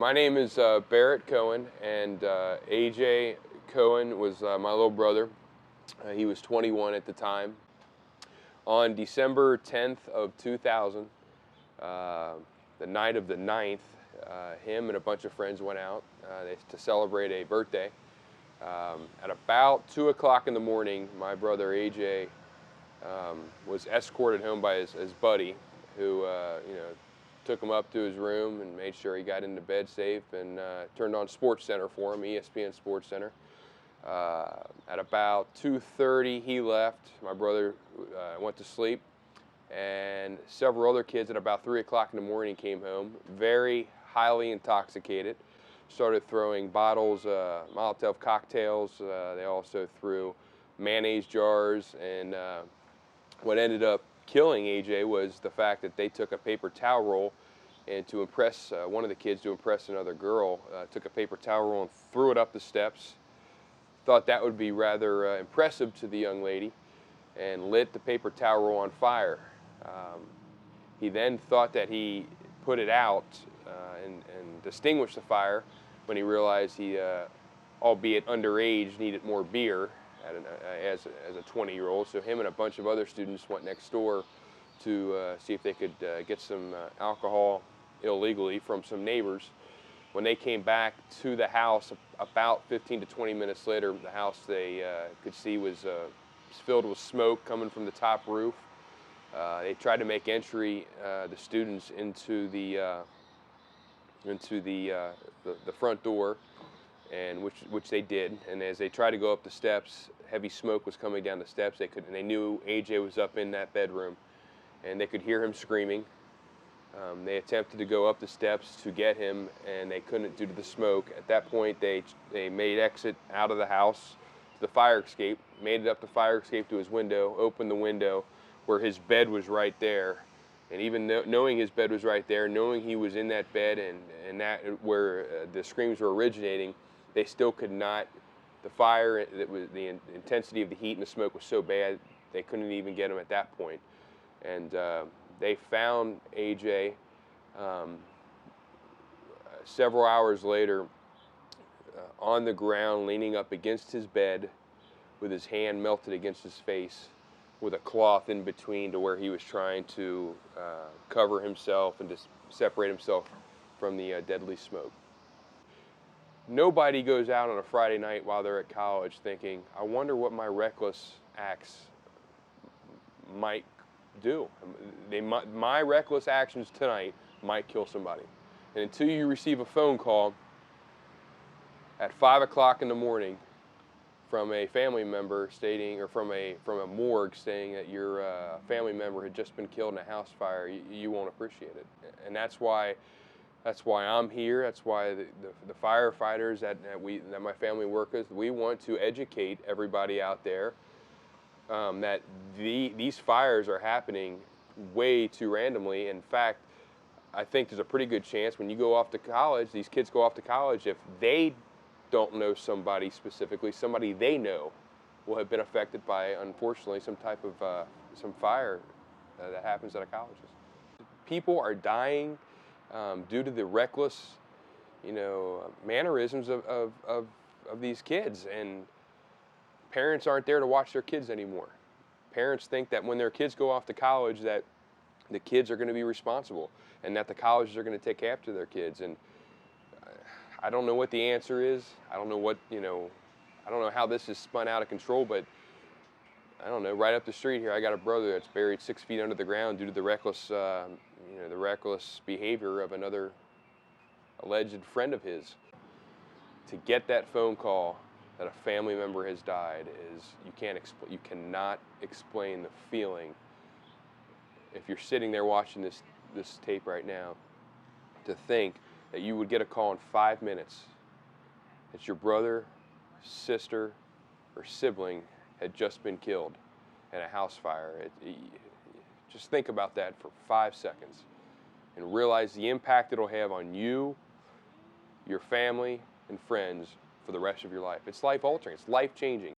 My name is Barrett Cohen, and AJ Cohen was my little brother. He was 21 at the time. On December 10th of 2000, the night of the 9th, him and a bunch of friends went out to celebrate a birthday. At about 2 o'clock in the morning, my brother AJ was escorted home by his buddy, who took him up to his room and made sure he got into bed safe, and turned on Sports Center for him, ESPN Sports Center. At about 2:30 he left. My brother went to sleep, and several other kids at about 3 o'clock in the morning came home, very highly intoxicated, started throwing bottles, Molotov cocktails. They also threw mayonnaise jars, and what ended up killing AJ was the fact that they took a paper towel roll, and to impress one of the kids, to impress another girl, took a paper towel roll and threw it up the steps. Thought that would be rather impressive to the young lady, and lit the paper towel roll on fire. He then thought that he put it out and distinguished the fire, when he realized he, albeit underage, needed more beer as a 20-year-old. So him and a bunch of other students went next door to see if they could get some alcohol illegally from some neighbors. When they came back to the house about 15 to 20 minutes later, the house they could see was filled with smoke coming from the top roof. They tried to make entry, the students, into the front door, and which they did. And as they tried to go up the steps, heavy smoke was coming down the steps. They knew AJ was up in that bedroom, and they could hear him screaming. They attempted to go up the steps to get him, and they couldn't due to the smoke. At that point, they made exit out of the house to the fire escape, made it up the fire escape to his window, opened the window where his bed was right there. And even knowing his bed was right there, knowing he was in that bed and that where the screams were originating, they still could not. The fire, the intensity of the heat and the smoke was so bad, they couldn't even get him at that point. And they found AJ several hours later on the ground, leaning up against his bed, with his hand melted against his face, with a cloth in between to where he was trying to cover himself and to separate himself from the deadly smoke. Nobody goes out on a Friday night while they're at college thinking, I wonder what my reckless acts might do. My reckless actions tonight might kill somebody. And until you receive a phone call at 5 o'clock in the morning from a family member stating, or from a morgue saying that your family member had just been killed in a house fire, you won't appreciate it. And that's why I'm here. That's why the firefighters that my family work with, we want to educate everybody out there that these fires are happening way too randomly. In fact, I think there's a pretty good chance when you go off to college, these kids go off to college, if they don't know somebody specifically, somebody they know will have been affected by, unfortunately, some type of some fire that happens at a colleges. People are dying due to the reckless, mannerisms of these kids, and parents aren't there to watch their kids anymore. Parents think that when their kids go off to college that the kids are going to be responsible, and that the colleges are going to take after their kids. And I don't know what the answer is. I don't know what, I don't know how this is spun out of control, but I don't know, right up the street here, I got a brother that's buried 6 feet under the ground due to the reckless, the reckless behavior of another alleged friend of his. To get that phone call that a family member has died is, you cannot explain the feeling. If you're sitting there watching this tape right now, to think that you would get a call in 5 minutes that your brother, sister, or sibling had just been killed in a house fire. Just think about that for 5 seconds and realize the impact it'll have on you, your family, and friends for the rest of your life. It's life-altering. It's life-changing.